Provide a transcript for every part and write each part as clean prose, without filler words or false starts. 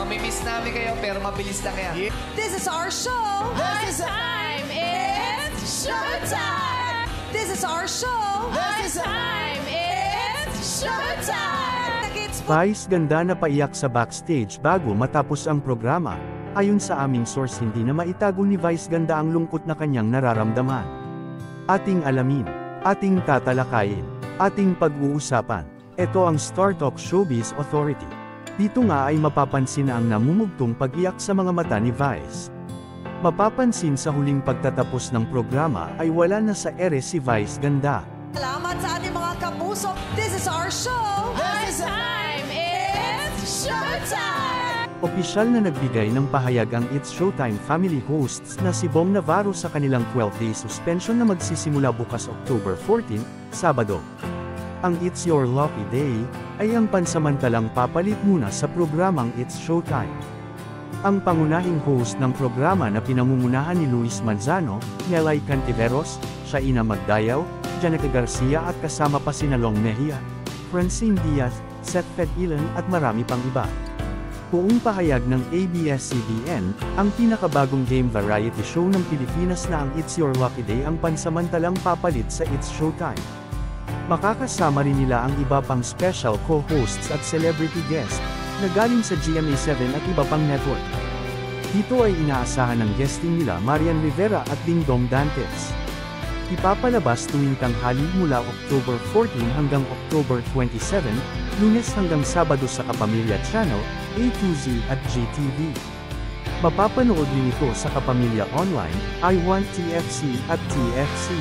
Mamimiss namin kayo pero mabilis lang yan. This is our show. This time it's showtime! This is our show. This time it's showtime! Vice ganda na paiyak sa backstage bago matapos ang programa. Ayon sa aming source, hindi na maitago ni Vice ganda ang lungkot na kanyang nararamdaman. Ating alamin, ating tatalakayin, ating pag-uusapan. Ito ang Star Talk Showbiz Authority. Dito nga ay mapapansin na ang namumugtong pag-iyak sa mga mata ni Vice. Mapapansin sa huling pagtatapos ng programa ay wala na sa ere si Vice ganda. Salamat sa ating mga kapuso. This is our show. This time it's showtime! Opisyal na nagbigay ng pahayag ang It's Showtime family hosts na si Bong Navarro sa kanilang 12-day suspension na magsisimula bukas October 14, Sabado. Ang It's Your Lucky Day ay ang pansamantalang papalit muna sa programang It's Showtime. Ang pangunahing host ng programa na pinangungunahan ni Luis Manzano, Nelay Cantiveros, Shaina Magdayaw, Janica Garcia at kasama pa sina Long Mejia, Francine Diaz, Seth Fedilan at marami pang iba. Buong pahayag ng ABS-CBN, ang pinakabagong game variety show ng Pilipinas na ang It's Your Lucky Day ang pansamantalang papalit sa It's Showtime. Makakasama rin nila ang iba pang special co-hosts at celebrity guest, na galing sa GMA7 at iba pang network. Dito ay inaasahan ng guesting nila Marian Rivera at Dingdong Dantes. Ipapalabas tuwing tanghali mula October 14 hanggang October 27, Lunes hanggang Sabado sa Kapamilya Channel, A2Z at GTV. Mapapanood din ito sa Kapamilya Online, I1 TFC at TFC.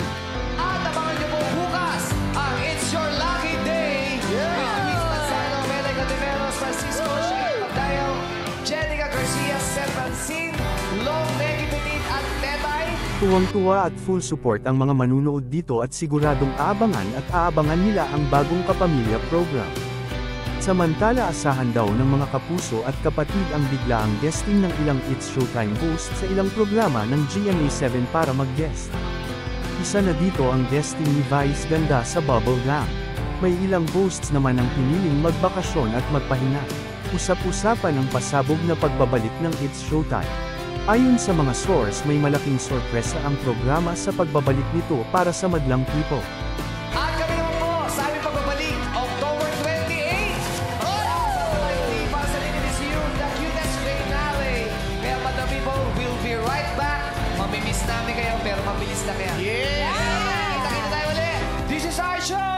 At abangan niyo po bukas ang It's Your Lucky Day! Luis Manzano, Nelay Cantiveros, Francisco, Shaina Magdayaw, Janica Garcia, Seth Francine, Long Mejia at Tetay. Tuwang-tuwa at full support ang mga manunood dito at siguradong aabangan nila ang bagong Kapamilya program. Samantala asahan daw ng mga kapuso at kapatid ang biglaang guesting ng ilang It's Showtime host sa ilang programa ng GMA7 para mag-guest. Isa na dito ang guesting ni Vice ganda sa Bubble Gang. May ilang hosts naman ang piniling magbakasyon at magpahinga. Usap-usapan ang pasabog na pagbabalik ng It's Showtime. Ayon sa mga source, may malaking sorpresa ang programa sa pagbabalik nito para sa madlang people. At kami naman po sa aming pagbabalik, October 28! Para sa Linis You, the cutest finale. Kaya Madam People, we'll be right back. Mamimiss namin kayo pero mabilis lang yan. Kita-kita tayo ulit. This is our show!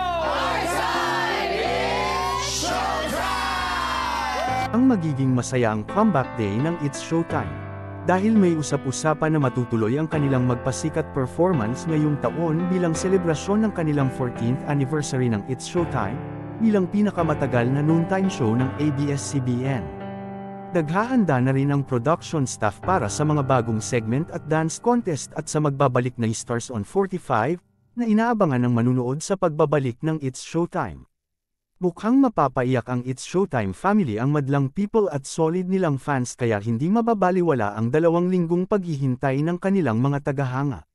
Ang magiging masaya ang comeback day ng It's Showtime. Dahil may usap-usapan na matutuloy ang kanilang magpasikat performance ngayong taon bilang selebrasyon ng kanilang 14th anniversary ng It's Showtime, bilang pinakamatagal na noontime show ng ABS-CBN. Naghahanda na rin ang production staff para sa mga bagong segment at dance contest at sa magbabalik na Stars on 45, na inaabangan ng manunood sa pagbabalik ng It's Showtime. Mukhang mapapaiyak ang It's Showtime family ang madlang people at solid nilang fans kaya hindi mababaliwala ang 2 linggong paghihintay ng kanilang mga tagahanga.